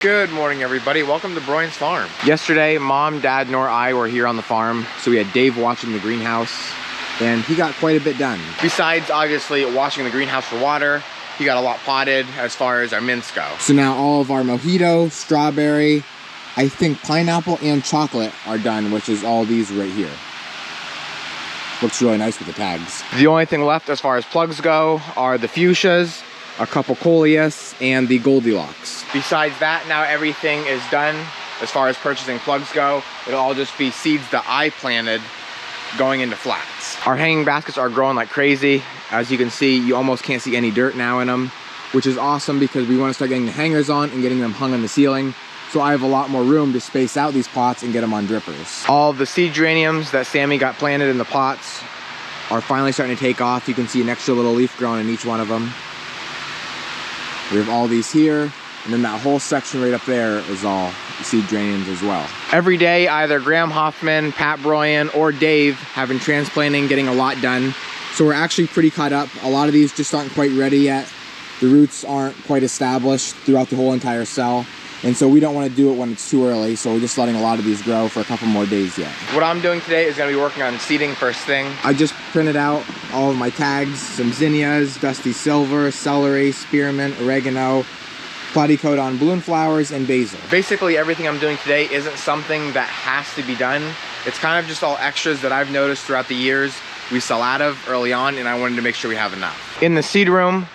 Good morning, everybody. Welcome to Broyans Farm. Yesterday, Mom, Dad, nor I were here on the farm, so we had Dave watching the greenhouse, and he got quite a bit done. Besides, obviously, watching the greenhouse for water, he got a lot potted as far as our mints go. So now all of our mojito, strawberry, I think pineapple and chocolate are done, which is all these right here. Looks really nice with the tags. The only thing left as far as plugs go are the fuchsias, a couple coleus, and the Goldilocks. Besides that, now everything is done as far as purchasing plugs go. It'll all just be seeds that I planted going into flats. Our hanging baskets are growing like crazy. As you can see, you almost can't see any dirt now in them, which is awesome because we want to start getting the hangers on and getting them hung on the ceiling. So I have a lot more room to space out these pots and get them on drippers. All of the seed geraniums that Sammy got planted in the pots are finally starting to take off. You can see an extra little leaf growing in each one of them. We have all these here, and then that whole section right up there is all seed geraniums as well. Every day, either Graham Hoffman, Pat Broyan, or Dave have been transplanting, getting a lot done. So we're actually pretty caught up. A lot of these just aren't quite ready yet. The roots aren't quite established throughout the whole entire cell. And so we don't want to do it when it's too early, so we're just letting a lot of these grow for a couple more days yet. What I'm doing today is going to be working on seeding first thing. I just printed out all of my tags, some zinnias, dusty silver, celery, spearmint, oregano, platycode on balloon flowers, and basil. Basically everything I'm doing today isn't something that has to be done. It's kind of just all extras that I've noticed throughout the years we sell out of early on, and I wanted to make sure we have enough. In the seed room,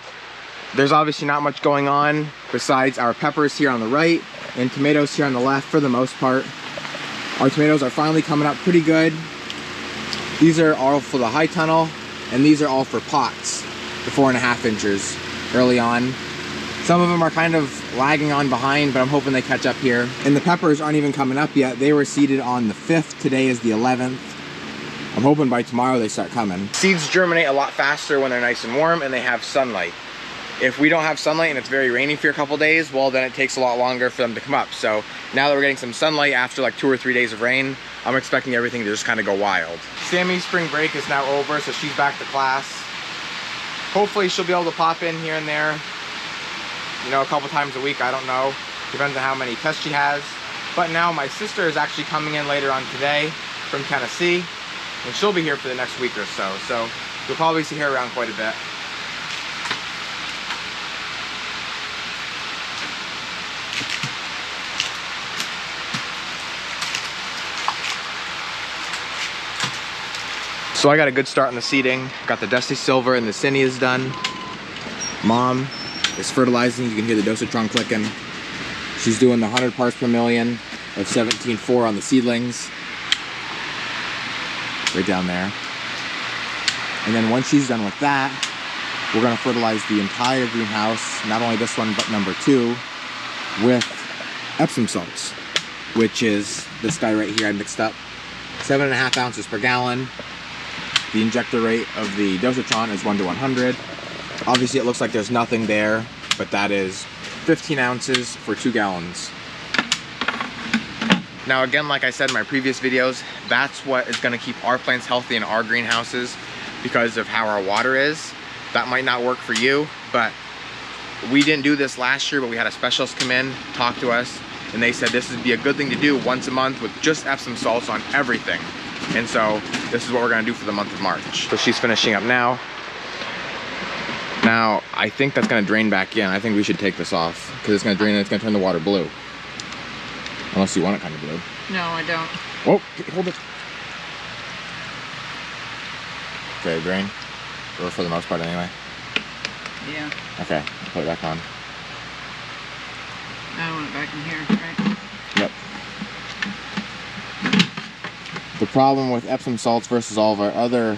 there's obviously not much going on besides our peppers here on the right and tomatoes here on the left for the most part. Our tomatoes are finally coming up pretty good. These are all for the high tunnel, and these are all for pots, the 4.5 inches early on. Some of them are kind of lagging on behind, but I'm hoping they catch up here. And the peppers aren't even coming up yet. They were seeded on the 5th. Today is the 11th. I'm hoping by tomorrow they start coming. Seeds germinate a lot faster when they're nice and warm and they have sunlight. If we don't have sunlight and it's very rainy for a couple days, well, then it takes a lot longer for them to come up. So now that we're getting some sunlight after like 2 or 3 days of rain, I'm expecting everything to just kind of go wild. Sammy's spring break is now over, so she's back to class. Hopefully she'll be able to pop in here and there, you know, a couple times a week. I don't know, depends on how many tests she has. But now my sister is actually coming in later on today from Tennessee, and she'll be here for the next week or so. So you'll probably see her around quite a bit. So I got a good start on the seeding. Got the dusty silver and the zinnias done. Mom is fertilizing. You can hear the dosatron clicking. She's doing the 100 parts per million of 17.4 on the seedlings. Right down there. And then once she's done with that, we're gonna fertilize the entire greenhouse, not only this one, but number 2, with Epsom salts, which is this guy right here I mixed up. 7.5 ounces per gallon. The injector rate of the dosatron is 1 to 100. Obviously it looks like there's nothing there, but that is 15 ounces for 2 gallons. Now again, like I said in my previous videos, that's what is going to keep our plants healthy in our greenhouses because of how our water is. That might not work for you, but we didn't do this last year, but we had a specialist come in, talk to us, and they said this would be a good thing to do once a month with just Epsom salts on everything. And so this is what we're gonna do for the month of March. So she's finishing up now. Now, I think that's gonna drain back in. I think we should take this off because it's gonna drain and it's gonna turn the water blue. Unless you want it kind of blue. No, I don't. Oh, hold it. Okay, drain. Or for the most part anyway. Yeah. Okay, I'll put it back on. I want it back in here, right? Yep. The problem with Epsom salts versus all of our other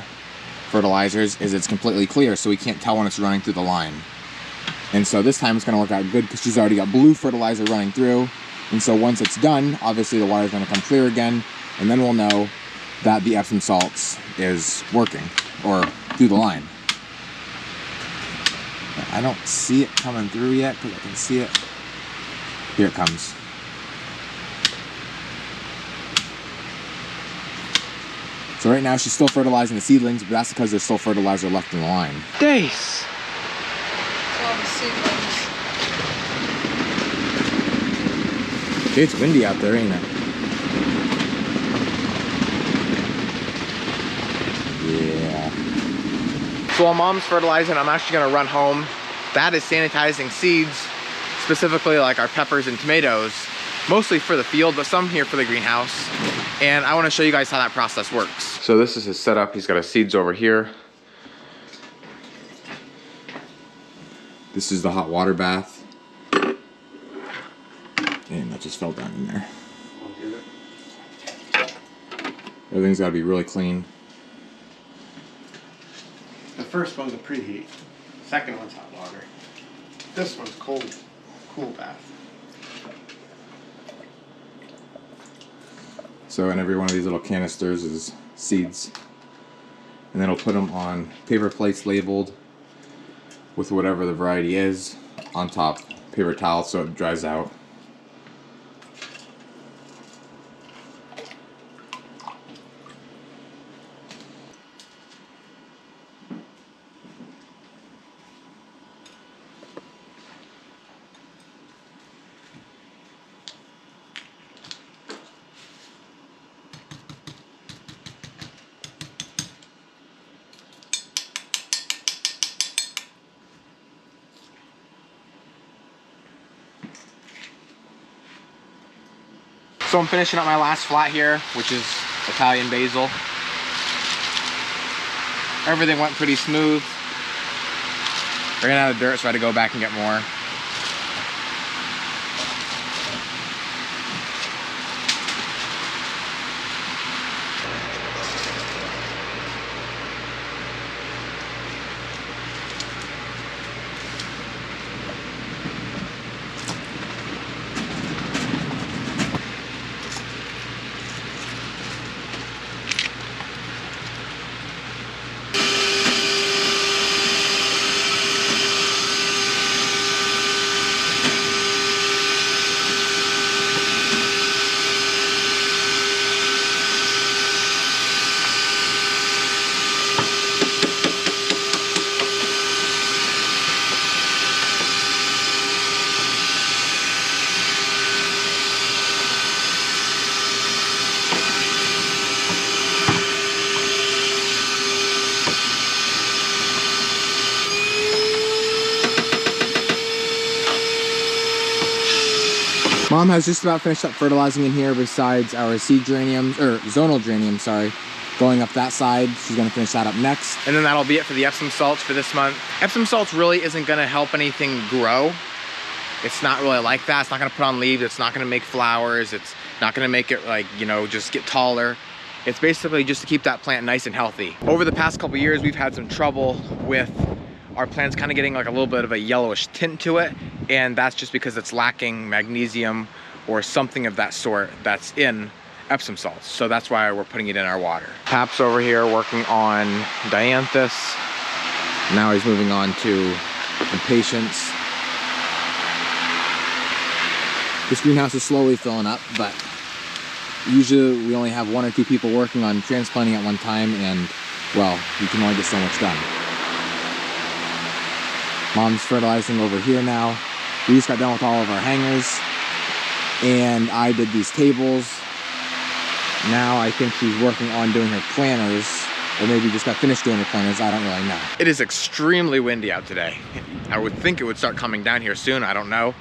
fertilizers is it's completely clear, so we can't tell when it's running through the line. And so this time it's gonna work out good because she's already got blue fertilizer running through. And so once it's done, obviously the water's gonna come clear again, and then we'll know that the Epsom salts is working, or through the line. I don't see it coming through yet because I can see it. Here it comes. So right now she's still fertilizing the seedlings, but that's because there's still fertilizer left in the line. Dace! So all the seedlings. It's windy out there, ain't it? Yeah. So while mom's fertilizing, I'm actually gonna run home. That is sanitizing seeds, specifically like our peppers and tomatoes, mostly for the field, but some here for the greenhouse. And I wanna show you guys how that process works. So this is his setup. He's got his seeds over here. This is the hot water bath. And that just fell down in there. Everything's gotta be really clean. The first one's a preheat. Second one's hot water. This one's cool bath. So in every one of these little canisters is seeds. And then I'll put them on paper plates labeled with whatever the variety is, on top paper towel so it dries out. So I'm finishing up my last flat here, which is Italian basil. Everything went pretty smooth. Ran out of dirt, so I had to go back and get more. Mom has just about finished up fertilizing in here besides our seed geraniums, or zonal geraniums, sorry. Going up that side, she's gonna finish that up next. And then that'll be it for the Epsom salts for this month. Epsom salts really isn't gonna help anything grow. It's not really like that. It's not gonna put on leaves. It's not gonna make flowers. It's not gonna make it like, you know, just get taller. It's basically just to keep that plant nice and healthy. Over the past couple years, we've had some trouble with our plants kind of getting like a little bit of a yellowish tint to it. And that's just because it's lacking magnesium or something of that sort that's in Epsom salts. So that's why we're putting it in our water. Pap's over here working on dianthus. Now he's moving on to impatiens. This greenhouse is slowly filling up, but usually we only have 1 or 2 people working on transplanting at one time, and well, you can only get so much done. Mom's fertilizing over here now. We just got done with all of our hangers, and I did these tables. Now I think she's working on doing her planters, or maybe just got finished doing her planters, I don't really know. It is extremely windy out today. I would think it would start coming down here soon, I don't know.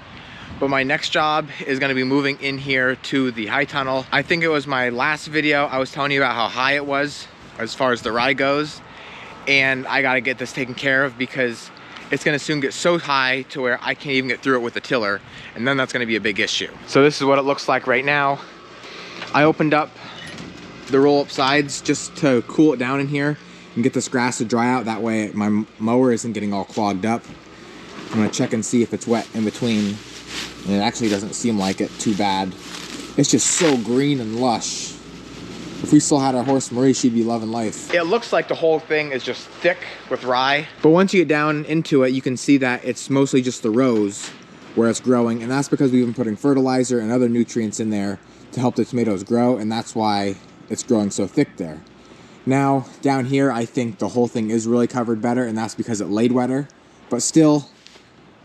But my next job is gonna be moving in here to the high tunnel. I think it was my last video, I was telling you about how high it was as far as the rye goes. And I gotta get this taken care of because it's gonna soon get so high to where I can't even get through it with the tiller. And then that's gonna be a big issue. So this is what it looks like right now. I opened up the roll-up sides just to cool it down in here and get this grass to dry out. That way my mower isn't getting all clogged up. I'm gonna check and see if it's wet in between. And it actually doesn't seem like it too bad. It's just so green and lush. If we still had our horse Marie, she'd be loving life. It looks like the whole thing is just thick with rye. But once you get down into it, you can see that it's mostly just the rows where it's growing. And that's because we've been putting fertilizer and other nutrients in there to help the tomatoes grow. And that's why it's growing so thick there. Now, down here, I think the whole thing is really covered better, and that's because it laid wetter. But still,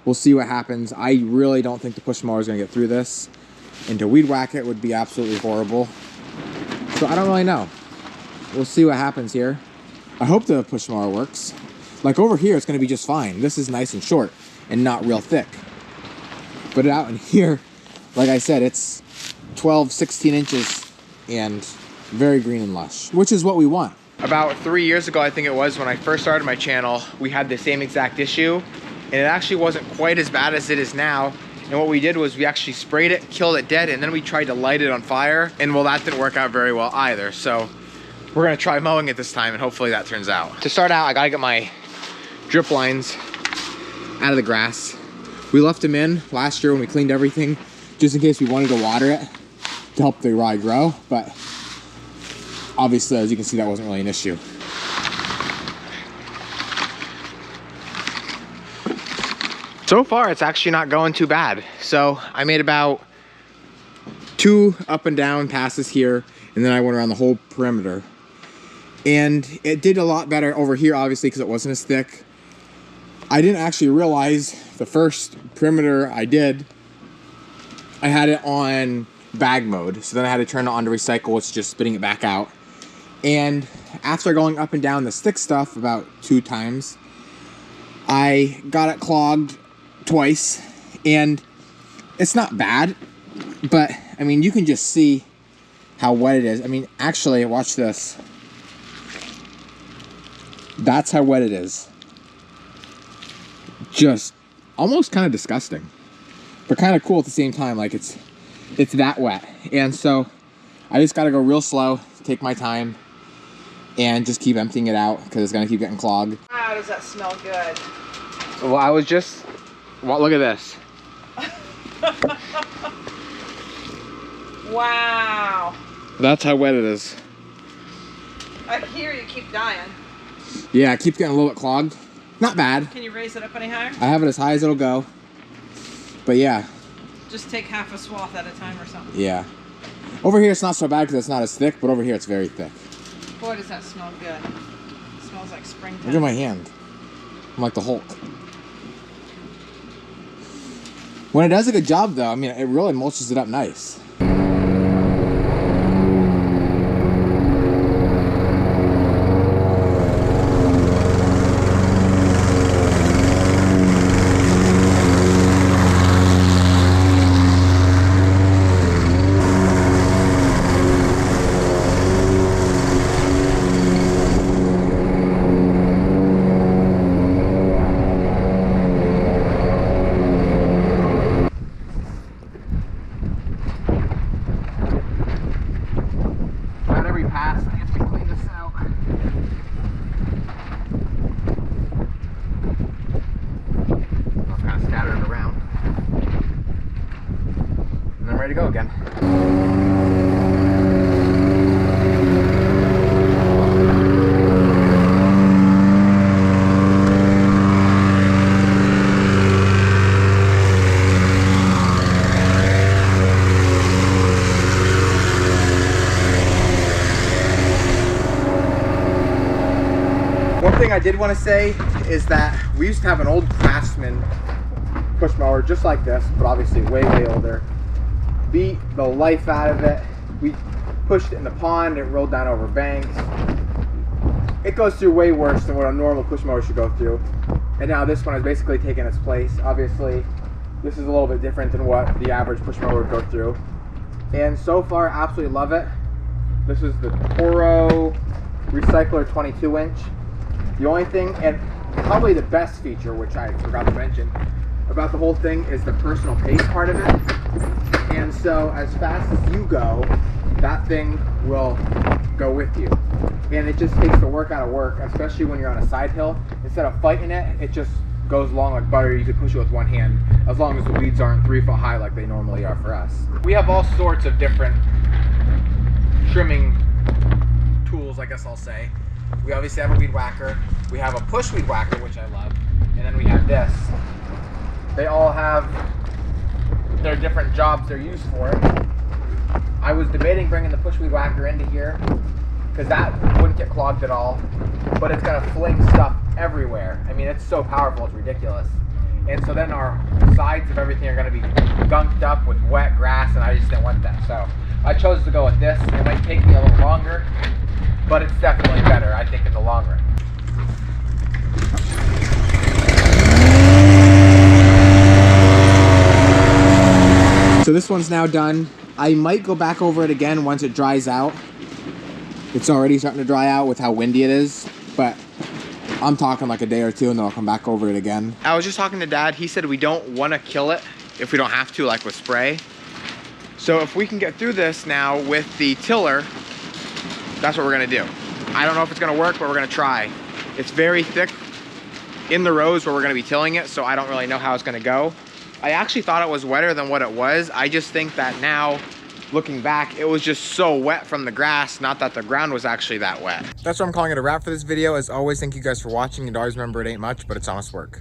we'll see what happens. I really don't think the push mower is gonna get through this. and to weed whack it would be absolutely horrible. So I don't really know. We'll see what happens here. I hope the push mower works. Like over here, it's gonna be just fine. This is nice and short and not real thick. But out in here, like I said, it's 12, 16 inches and very green and lush, which is what we want. About 3 years ago, I think it was, when I first started my channel, we had the same exact issue, and it actually wasn't quite as bad as it is now. And what we did was we actually sprayed it, killed it dead, and then we tried to light it on fire, and well, that didn't work out very well either. So we're gonna try mowing it this time, and hopefully that turns out. To start out, I gotta get my drip lines out of the grass. We left them in last year when we cleaned everything, just in case we wanted to water it to help the rye grow, but obviously, as you can see, that wasn't really an issue. So far, it's actually not going too bad. So I made about 2 up and down passes here, and then I went around the whole perimeter. And it did a lot better over here, obviously, because it wasn't as thick. I didn't actually realize the first perimeter I did, I had it on bag mode. So then I had to turn it on to recycle, which is just spitting it back out. And after going up and down this thick stuff about 2 times, I got it clogged twice, and it's not bad, but I mean, you can just see how wet it is. I mean, actually, watch this. That's how wet it is. Just almost kind of disgusting, but kind of cool at the same time. Like it's that wet. And so I just got to go real slow, take my time, and just keep emptying it out because it's gonna keep getting clogged. Wow, does that smell good? Well, I was just, well, look at this. Wow. That's how wet it is. I hear you keep dying. Yeah, it keeps getting a little bit clogged. Not bad. Can you raise it up any higher? I have it as high as it'll go. But yeah. Just take half a swath at a time or something. Yeah. Over here it's not so bad because it's not as thick, but over here it's very thick. Boy, does that smell good. It smells like springtime. Look at my hand. I'm like the Hulk. When it does a good job though, I mean, it really mulches it up nice. Ready to go again. One thing I did want to say is that we used to have an old Craftsman push mower just like this, but obviously way older. Beat the life out of it. We pushed it in the pond, it rolled down over banks. It goes through way worse than what a normal push mower should go through. And now this one has basically taken its place. Obviously, this is a little bit different than what the average push mower would go through. And so far, absolutely love it. This is the Toro Recycler 22-inch. The only thing, and probably the best feature, which I forgot to mention, about the whole thing is the personal pace part of it. And so as fast as you go, that thing will go with you. And it just takes the work out of work, especially when you're on a side hill. Instead of fighting it, it just goes along like butter. You can push it with one hand, as long as the weeds aren't 3 foot high like they normally are for us. We have all sorts of different trimming tools, I guess I'll say. We obviously have a weed whacker. We have a push weed whacker, which I love. And then we have this. They all have their different jobs they're used for. I was debating bringing the push weed whacker into here because that wouldn't get clogged at all, but it's gonna fling stuff everywhere. I mean, it's so powerful, it's ridiculous. And so then our sides of everything are gonna be gunked up with wet grass, and I just didn't want that. So I chose to go with this. It might take me a little longer, but it's definitely better, I think, in the long run. So this one's now done. I might go back over it again once it dries out. It's already starting to dry out with how windy it is, but I'm talking like a day or two and then I'll come back over it again. I was just talking to Dad. He said we don't want to kill it if we don't have to, like with spray. So if we can get through this now with the tiller, that's what we're gonna do. I don't know if it's gonna work, but we're gonna try. It's very thick in the rows where we're gonna be tilling it, so I don't really know how it's gonna go. I actually thought it was wetter than what it was. I just think that now, looking back, it was just so wet from the grass, not that the ground was actually that wet. That's what I'm calling it a wrap for this video. As always, thank you guys for watching, and always remember it ain't much, but it's honest work.